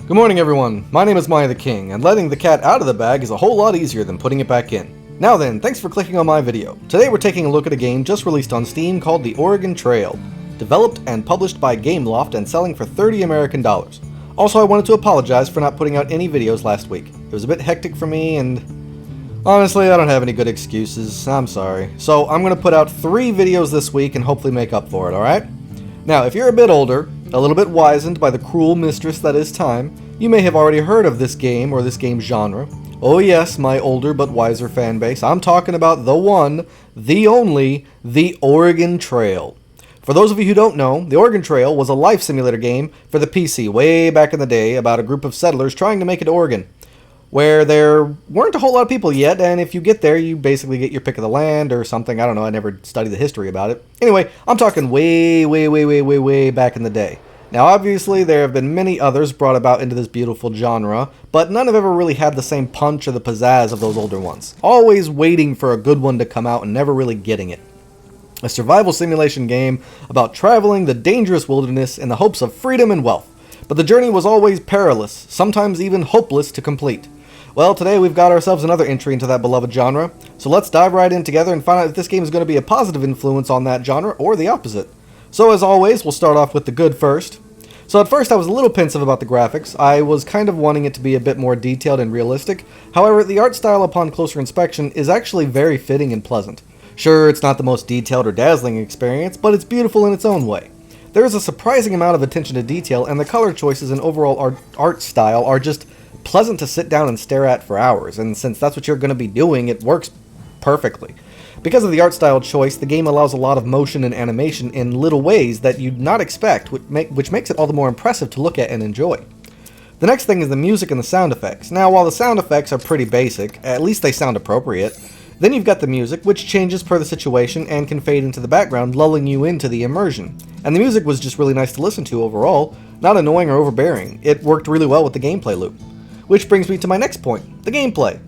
Good morning, everyone. My name is miahtheking, and letting the cat out of the bag is a whole lot easier than putting it back in. Now then, thanks for clicking on my video. Today we're taking a look at a game just released on Steam called Theoregontrail, developed and published by Gameloft and selling for $30 American. Also, I wanted to apologize for not putting out any videos last week. It was a bit hectic for me, and honestly, I don't have any good excuses. I'm sorry. So I'm going to put out 3 videos this week and hopefully make up for it, alright? Now, if you're a bit older, a little bit wizened by the cruel mistress that is time, you may have already heard of this game or this game genre. Oh yes, my older but wiser fan base, I'm talking about the one, the only, Theoregontrail. For those of you who don't know, Theoregontrail was a life simulator game for the PC way back in the day about a group of settlers trying to make it to Oregon, where there weren't a whole lot of people yet, and if you get there, you basically get your pick of the land or something. I don't know, I never studied the history about it. Anyway, I'm talking way back in the day. Now, obviously, there have been many others brought about into this beautiful genre, but none have ever really had the same punch or the pizzazz of those older ones. Always waiting for a good one to come out and never really getting it. A survival simulation game about traveling the dangerous wilderness in the hopes of freedom and wealth. But the journey was always perilous, sometimes even hopeless to complete. Well, today we've got ourselves another entry into that beloved genre, so let's dive right in together and find out if this game is going to be a positive influence on that genre or the opposite. So as always, we'll start off with the good first. So at first I was a little pensive about the graphics. I was kind of wanting it to be a bit more detailed and realistic. However, the art style upon closer inspection is actually very fitting and pleasant. Sure, it's not the most detailed or dazzling experience, but it's beautiful in its own way. There is a surprising amount of attention to detail, and the color choices and overall art style are just pleasant to sit down and stare at for hours, and since that's what you're going to be doing, it works perfectly. Because of the art style choice, the game allows a lot of motion and animation in little ways that you'd not expect, which makes it all the more impressive to look at and enjoy. The next thing is the music and the sound effects. Now, while the sound effects are pretty basic, at least they sound appropriate. Then you've got the music, which changes per the situation and can fade into the background, lulling you into the immersion. And the music was just really nice to listen to overall, not annoying or overbearing. It worked really well with the gameplay loop. Which brings me to my next point, the gameplay.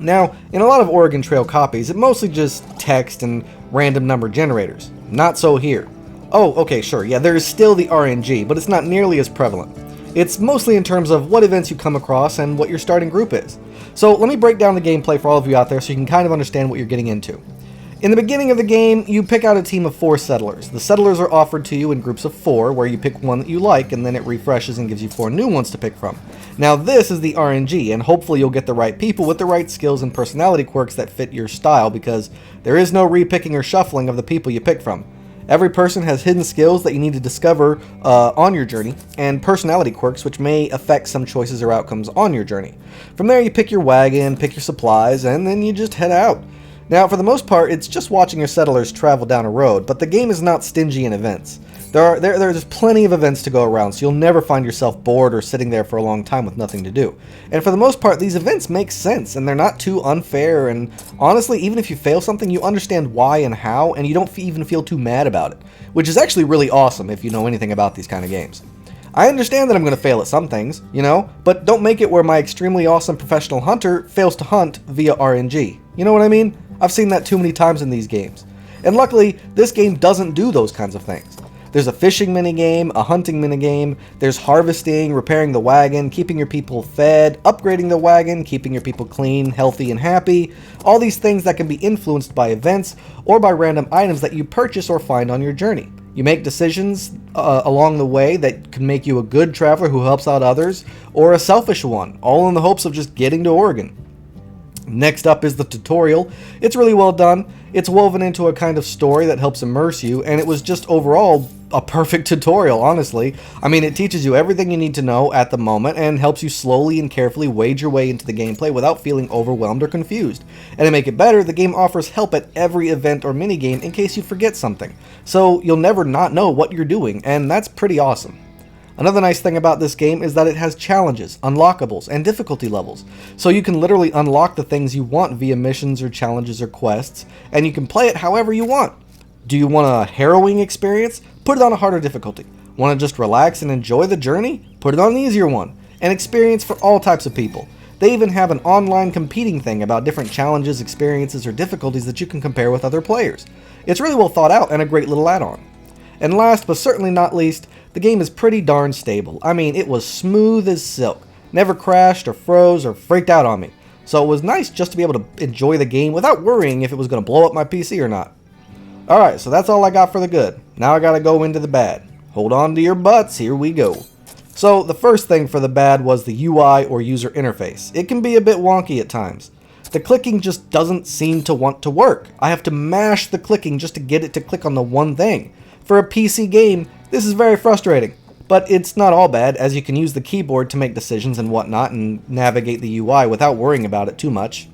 Now, in a lot of Theoregontrail copies, it mostly just text and random number generators. Not so here. Oh, okay, sure, yeah, there is still the RNG, but it's not nearly as prevalent. It's mostly in terms of what events you come across and what your starting group is. So let me break down the gameplay for all of you out there so you can kind of understand what you're getting into. In the beginning of the game, you pick out a team of 4 settlers. The settlers are offered to you in groups of 4, where you pick one that you like, and then it refreshes and gives you 4 new ones to pick from. Now this is the RNG, and hopefully you'll get the right people with the right skills and personality quirks that fit your style, because there is no repicking or shuffling of the people you pick from. Every person has hidden skills that you need to discover on your journey, and personality quirks which may affect some choices or outcomes on your journey. From there you pick your wagon, pick your supplies, and then you just head out. Now, for the most part, it's just watching your settlers travel down a road, but the game is not stingy in events. There's plenty of events to go around, so you'll never find yourself bored or sitting there for a long time with nothing to do. And for the most part, these events make sense, and they're not too unfair, and honestly, even if you fail something, you understand why and how, and you don't even feel too mad about it, which is actually really awesome if you know anything about these kind of games. I understand that I'm going to fail at some things, but don't make it where my extremely awesome professional hunter fails to hunt via RNG. You know what I mean? I've seen that too many times in these games. And luckily, this game doesn't do those kinds of things. There's a fishing minigame, a hunting minigame, there's harvesting, repairing the wagon, keeping your people fed, upgrading the wagon, keeping your people clean, healthy, and happy. All these things that can be influenced by events or by random items that you purchase or find on your journey. You make decisions along the way that can make you a good traveler who helps out others, or a selfish one, all in the hopes of just getting to Oregon. Next up is the tutorial. It's really well done. It's woven into a kind of story that helps immerse you, and it was just overall a perfect tutorial, honestly. I mean, it teaches you everything you need to know at the moment and helps you slowly and carefully wade your way into the gameplay without feeling overwhelmed or confused. And to make it better, the game offers help at every event or minigame in case you forget something. So you'll never not know what you're doing, and that's pretty awesome. Another nice thing about this game is that it has challenges, unlockables, and difficulty levels. So you can literally unlock the things you want via missions or challenges or quests, and you can play it however you want. Do you want a harrowing experience? Put it on a harder difficulty. Want to just relax and enjoy the journey? Put it on an easier one. An experience for all types of people. They even have an online competing thing about different challenges, experiences, or difficulties that you can compare with other players. It's really well thought out and a great little add-on. And last but certainly not least, the game is pretty darn stable. I mean, it was smooth as silk. Never crashed or froze or freaked out on me. So it was nice just to be able to enjoy the game without worrying if it was going to blow up my PC or not. Alright, so that's all I got for the good. Now I gotta go into the bad. Hold on to your butts, here we go. So the first thing for the bad was the UI or user interface. It can be a bit wonky at times. The clicking just doesn't seem to want to work. I have to mash the clicking just to get it to click on the one thing. For a PC game, this is very frustrating. But it's not all bad, as you can use the keyboard to make decisions and whatnot and navigate the UI without worrying about it too much.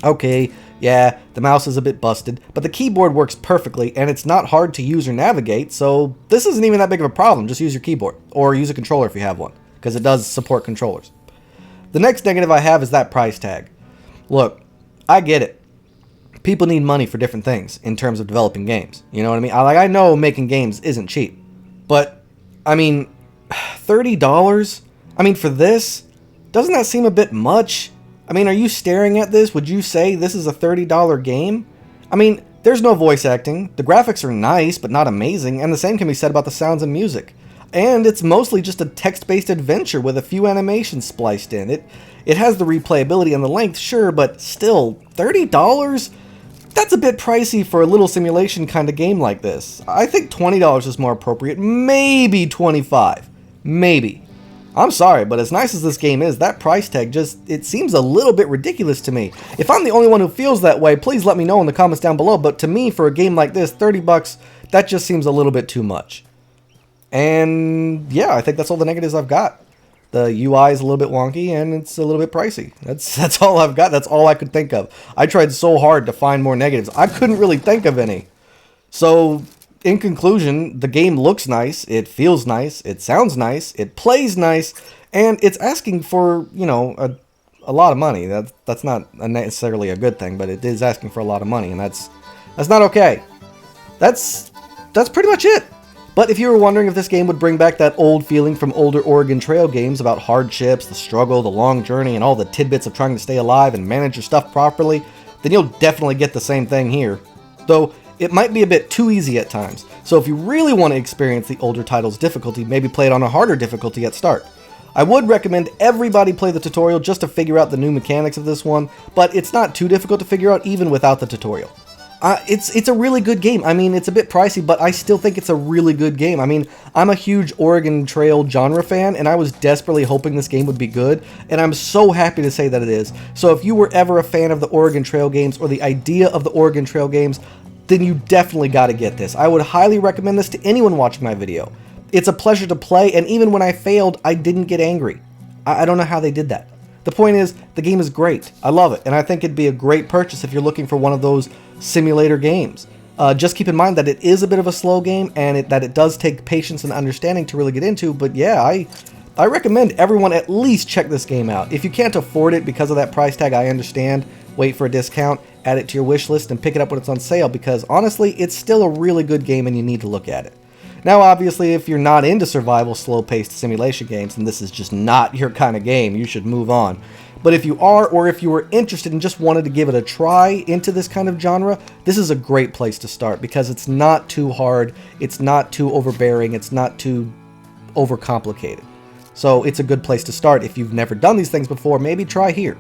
Okay, yeah, the mouse is a bit busted, but the keyboard works perfectly and it's not hard to use or navigate, so this isn't even that big of a problem. Just use your keyboard, or use a controller if you have one, because it does support controllers. The next negative I have is that price tag. Look, I get it. People need money for different things in terms of developing games. You know what I mean? I know making games isn't cheap, but, I mean, $30? I mean, for this, doesn't that seem a bit much? I mean, are you staring at this? Would you say this is a $30 game? I mean, there's no voice acting, the graphics are nice but not amazing, and the same can be said about the sounds and music. And it's mostly just a text-based adventure with a few animations spliced in. It has the replayability and the length, sure, but still, $30? That's a bit pricey for a little simulation kind of game like this. I think $20 is more appropriate, maybe $25. Maybe. I'm sorry, but as nice as this game is, that price tag it seems a little bit ridiculous to me. If I'm the only one who feels that way, please let me know in the comments down below, but to me, for a game like this, 30 bucks, that just seems a little bit too much. And yeah, I think that's all the negatives I've got. The UI is a little bit wonky, and it's a little bit pricey. That's all I've got. That's all I could think of. I tried so hard to find more negatives. I couldn't really think of any. So, in conclusion, the game looks nice, it feels nice, it sounds nice, it plays nice, and it's asking for, you know, a lot of money. That's not necessarily a good thing, but it is asking for a lot of money, and that's not okay. That's pretty much it. But if you were wondering if this game would bring back that old feeling from older Oregon Trail games about hardships, the struggle, the long journey, and all the tidbits of trying to stay alive and manage your stuff properly, then you'll definitely get the same thing here. Though, it might be a bit too easy at times, so if you really want to experience the older title's difficulty, maybe play it on a harder difficulty at start. I would recommend everybody play the tutorial just to figure out the new mechanics of this one, but it's not too difficult to figure out even without the tutorial. It's a really good game. I mean, it's a bit pricey, but I still think it's a really good game. I mean, I'm a huge Oregon Trail genre fan, and I was desperately hoping this game would be good, and I'm so happy to say that it is. So if you were ever a fan of the Oregon Trail games, or the idea of the Oregon Trail games, then you definitely got to get this. I would highly recommend this to anyone watching my video. It's a pleasure to play, and even when I failed, I didn't get angry. I don't know how they did that. The point is, the game is great. I love it, and I think it'd be a great purchase if you're looking for one of those simulator games. Just keep in mind that it is a bit of a slow game, and that it does take patience and understanding to really get into, but yeah, I recommend everyone at least check this game out. If you can't afford it because of that price tag, I understand. Wait for a discount, add it to your wish list, and pick it up when it's on sale, because honestly, it's still a really good game and you need to look at it. Now, obviously, if you're not into survival, slow-paced simulation games, then this is just not your kind of game. You should move on. But if you are, or if you were interested and just wanted to give it a try into this kind of genre, this is a great place to start, because it's not too hard, it's not too overbearing, it's not too overcomplicated. So it's a good place to start. If you've never done these things before, maybe try here.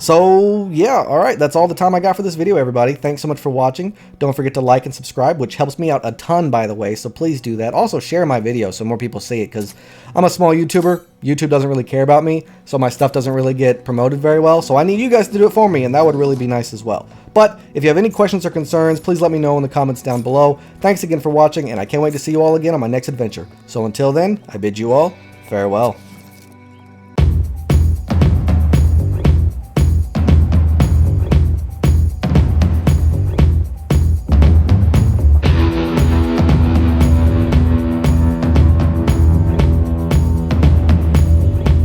So yeah, alright, that's all the time I got for this video, everybody. Thanks so much for watching. Don't forget to like and subscribe, which helps me out a ton, by the way, so please do that. Also, share my video so more people see it, because I'm a small YouTuber. YouTube doesn't really care about me, so my stuff doesn't really get promoted very well, so I need you guys to do it for me, and that would really be nice as well. But if you have any questions or concerns, please let me know in the comments down below. Thanks again for watching, and I can't wait to see you all again on my next adventure. So until then, I bid you all farewell.